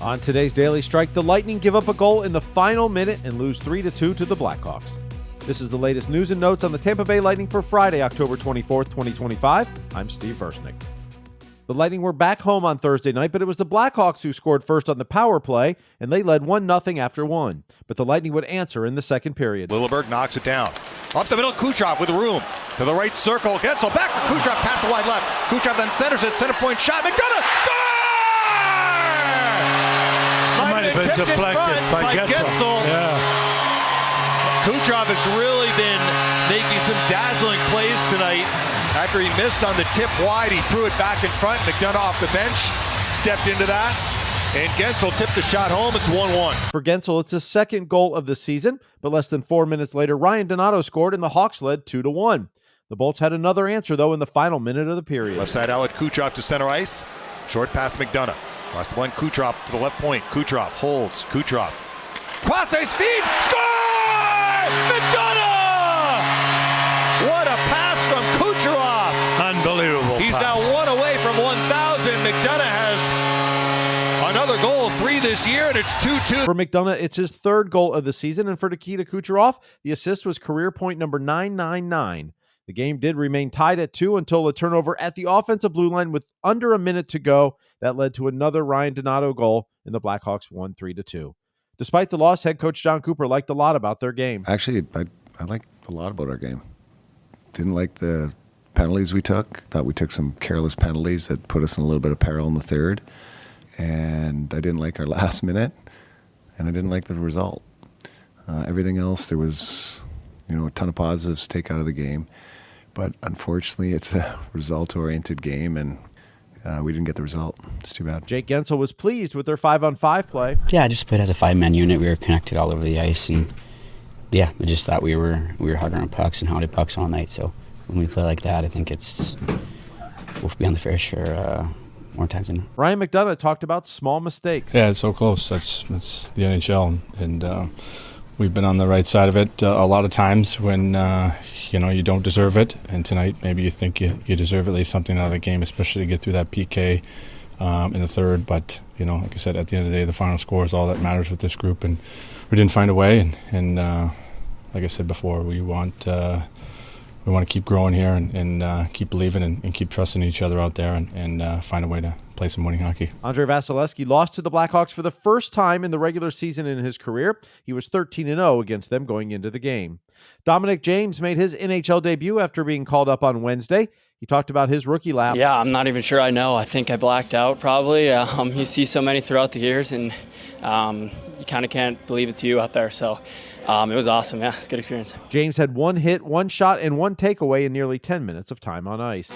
On today's Daily Strike, the Lightning give up a goal in the final minute and lose 3-2 to the Blackhawks. This is the latest news and notes on the Tampa Bay Lightning for Friday, October 24th, 2025. I'm Steve Versnick. The Lightning were back home on Thursday night, but it was the Blackhawks who scored first on the power play, and they led 1-0 after one. But the Lightning would answer in the second period. Lilleberg knocks it down. Up the middle, Kucherov with room. To the right circle, Guentzel back for Kucherov, tapped to wide left. Kucherov then centers it, center point shot. McDonagh, score! Might have been deflected by Guentzel. Yeah. Kucherov has really been making some dazzling plays tonight. After he missed on the tip wide, he threw it back in front. McDonagh off the bench, stepped into that, and Guentzel tipped the shot home. It's 1-1. For Guentzel, it's his second goal of the season, but less than 4 minutes later, Ryan McDonagh scored and the Hawks led 2-1. The Bolts had another answer, though, in the final minute of the period. Left side outlet, Kucherov to center ice. Short pass, McDonagh. Across the one, Kucherov to the left point. Kucherov holds. Kucherov. Cross ice feed. Score! McDonagh! What a pass from Kucherov! Unbelievable. He's pass. now one away from 1,000. McDonagh has another goal, 3 this year, and it's 2-2. For McDonagh, it's his third goal of the season, and for Nikita Kucherov, the assist was career point number 999. The game did remain tied at 2 until a turnover at the offensive blue line with under a minute to go. That led to another Ryan McDonagh goal, and the Blackhawks won 3-2. Despite the loss, head coach John Cooper liked a lot about their game. Actually, I liked a lot about our game. Didn't like the penalties we took. Thought we took some careless penalties that put us in a little bit of peril in the third. And I didn't like our last minute, and I didn't like the result. Everything else, there was, a ton of positives to take out of the game. But unfortunately, it's a result-oriented game, and we didn't get the result. It's too bad. Jake Guentzel was pleased with their 5-on-5 play. Yeah, I just played as a 5-man unit. We were connected all over the ice, and yeah, we just thought we were hard on pucks and hounded pucks all night. So when we play like that, I think we'll be on the fair share more times than not. Ryan McDonagh talked about small mistakes. Yeah, it's so close. That's the NHL, and we've been on the right side of it a lot of times when you don't deserve it. And tonight, maybe you think you deserve at least something out of the game, especially to get through that PK in the third. But like I said, at the end of the day, the final score is all that matters with this group, and we didn't find a way. And like I said before, we want to keep growing here and keep believing and keep trusting each other out there and find a way to play some winning hockey. Andrei Vasilevskiy lost to the Blackhawks for the first time in the regular season in his career. He was 13-0 against them going into the game. Dominic James made his NHL debut after being called up on Wednesday. He talked about his rookie lap. Yeah, I'm not even sure I know. I think I blacked out probably. You see so many throughout the years, and you kind of can't believe it's you out there. So it was awesome. Yeah, it's a good experience. James had 1 hit, 1 shot, and 1 takeaway in nearly 10 minutes of time on ice.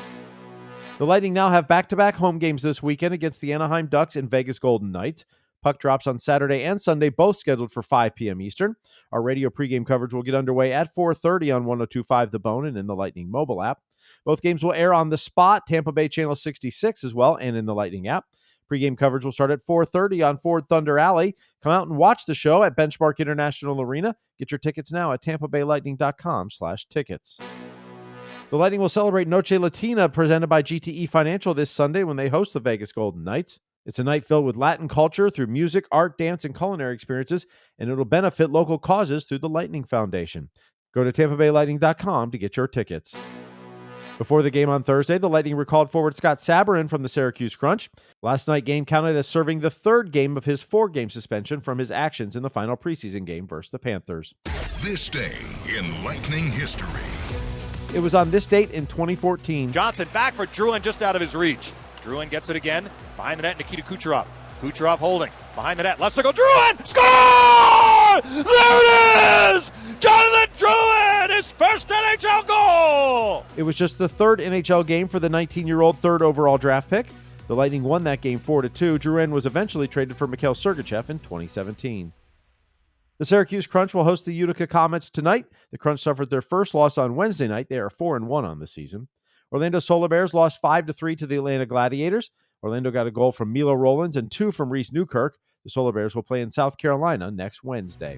The Lightning now have back-to-back home games this weekend against the Anaheim Ducks and Vegas Golden Knights. Puck drops on Saturday and Sunday, both scheduled for 5 p.m. Eastern. Our radio pregame coverage will get underway at 4:30 on 102.5 The Bone and in the Lightning mobile app. Both games will air on The Spot, Tampa Bay Channel 66 as well, and in the Lightning app. Pregame coverage will start at 4:30 on Ford Thunder Alley. Come out and watch the show at Benchmark International Arena. Get your tickets now at tampabaylightning.com/tickets. The Lightning will celebrate Noche Latina presented by GTE Financial this Sunday when they host the Vegas Golden Knights. It's a night filled with Latin culture through music, art, dance, and culinary experiences, and it'll benefit local causes through the Lightning Foundation. Go to tampabaylightning.com to get your tickets. Before the game on Thursday, the Lightning recalled forward Scott Sabourin from the Syracuse Crunch. Last night's game counted as serving the third game of his 4-game suspension from his actions in the final preseason game versus the Panthers. This day in Lightning history. It was on this date in 2014. Johnson back for Drouin, just out of his reach. Drouin gets it again. Behind the net, Nikita Kucherov. Kucherov holding. Behind the net, left circle, Drouin! Score! There it is! Jonathan Drouin, his first NHL goal! It was just the third NHL game for the 19-year-old third overall draft pick. The Lightning won that game 4-2. Drouin was eventually traded for Mikhail Sergachev in 2017. The Syracuse Crunch will host the Utica Comets tonight. The Crunch suffered their first loss on Wednesday night. They are 4-1 on the season. Orlando Solar Bears lost 5-3 to the Atlanta Gladiators. Orlando got a goal from Milo Rollins and 2 from Reese Newkirk. The Solar Bears will play in South Carolina next Wednesday.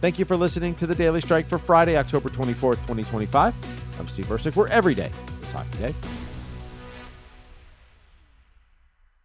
Thank you for listening to the Daily Strike for Friday, October 24th, 2025. I'm Steve Versnick, where every day is Hockey Day.